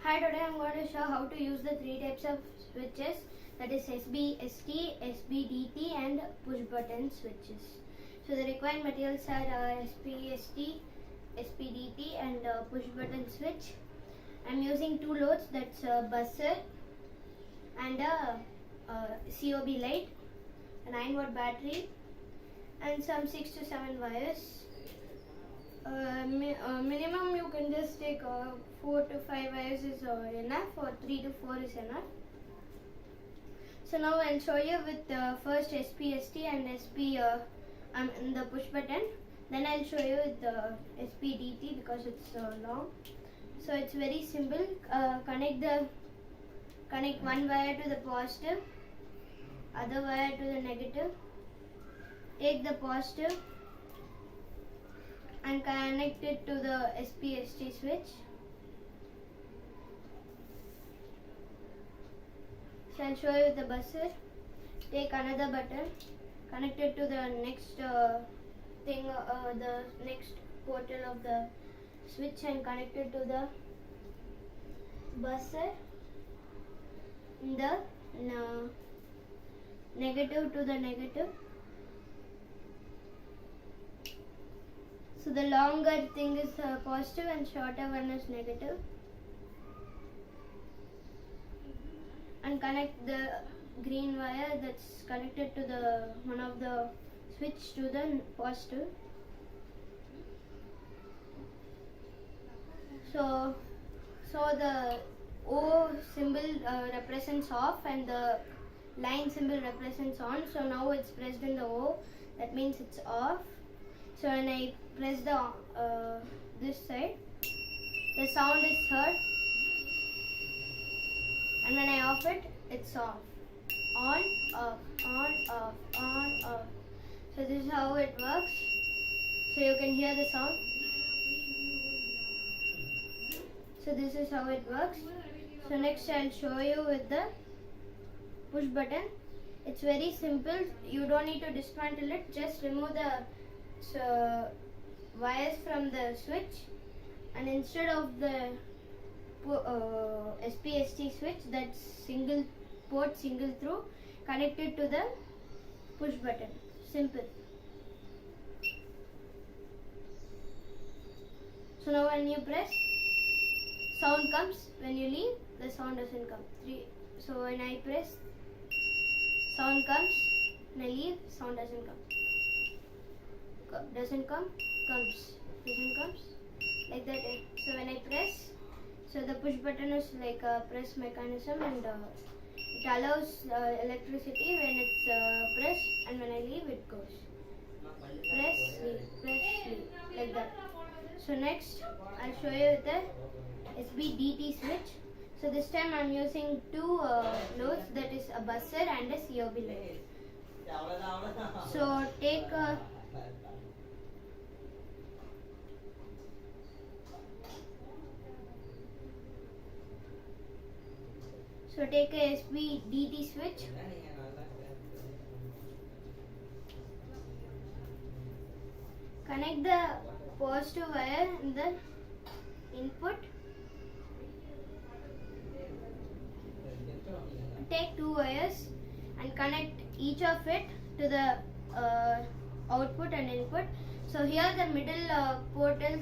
Hi, today I'm going to show how to use the three types of switches, that is SBST, SBDT and push button switches. So the required materials are SBST, SBDT and push button switch. I'm using two loads, that's a buzzer and a COB light, a 9-watt battery and some 6 to 7 wires. Minimum you can just take 4 to 5 wires is enough, or 3 to 4 is enough. So now I'll show you with first SPST and SP in the push button. Then I'll show you with the SPDT because it's long. So it's very simple. Connect one wire to the positive, other wire to the negative. Take the positive and connect it to the SPST switch. So I'll show you with the buzzer. Take another button, connect it to the next the next portal of the switch and connect it to the buzzer. The negative to the negative. So the longer thing is positive and shorter one is negative. And connect the green wire that's connected to the one of the switch to the positive. So the O symbol represents off and the line symbol represents on. So now it's pressed in the O, that means it's off. So when I press the this side, the sound is heard, and when I off it, it's off. On, off, on, off, on, off. So this is how it works. So you can hear the sound. So this is how it works. So next I'll show you with the push button. It's very simple. You don't need to dismantle it. Just remove the wires from the switch, and instead of the SPST switch that's single port, single through, connect it to the push button. Simple. So now when you press, sound comes. When you leave, the sound doesn't come. So when I press, sound comes. When I leave, sound doesn't come. Doesn't come, comes. Doesn't comes. Like that. So when I press, so the push button is like a press mechanism, and it allows electricity when it's pressed, and when I leave it goes. Press, leave, press, leave, like that. So next I'll show you the SBDT switch. So this time I'm using two loads, that is a buzzer and a COB light. So take a SBDT switch. Connect the positive wire in the input. Take two wires and connect each of it to the output and input. So here the middle portal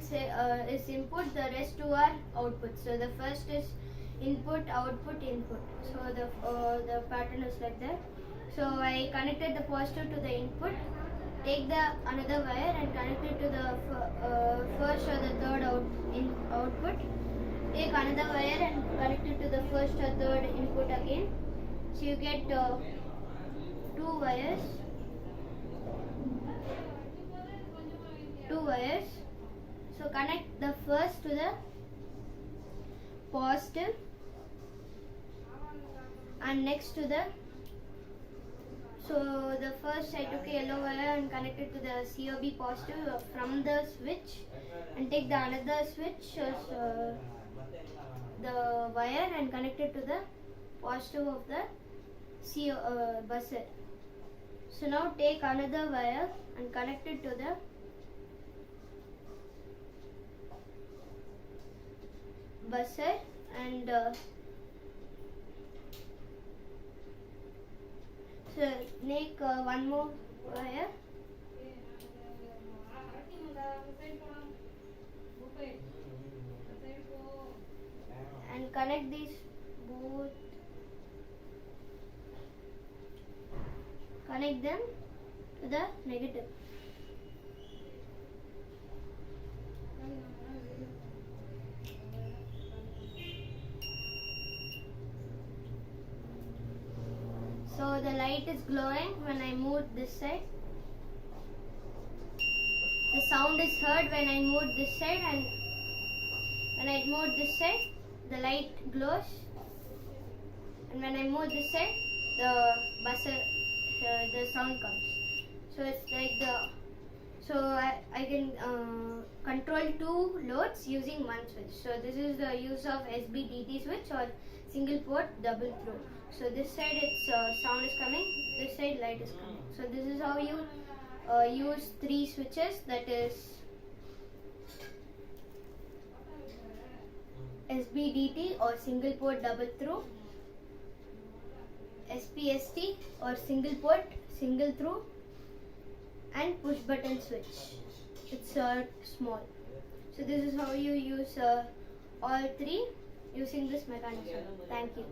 is input, the rest two are output. So the first is input, output, input. So the pattern is like that. So I connected the positive to the input. Take the another wire and connect it to the first or the third output. Take another wire and connect it to the first or third input again. So you get two wires. So connect the first to the positive and next to the. So the first I took a yellow wire and connected to the COB positive from the switch, and take the another switch the wire and connect it to the positive of the buzzer. So now take another wire and connect it to the buzzer and so make one more wire and connect these both, connect them to the negative. So the light is glowing when I move this side. The sound is heard when I move this side, and when I move this side, the light glows. And when I move this side, the buzzer, the sound comes. So it's like I can control two loads using one switch. So this is the use of SBDT switch or single port double throw. So this side it's sound is coming, this side light is coming. So this is how you use three switches, that is SBDT or single port double through, SPST or single port single through, and push button switch. It's small. So this is how you use all three using this mechanism. Thank you.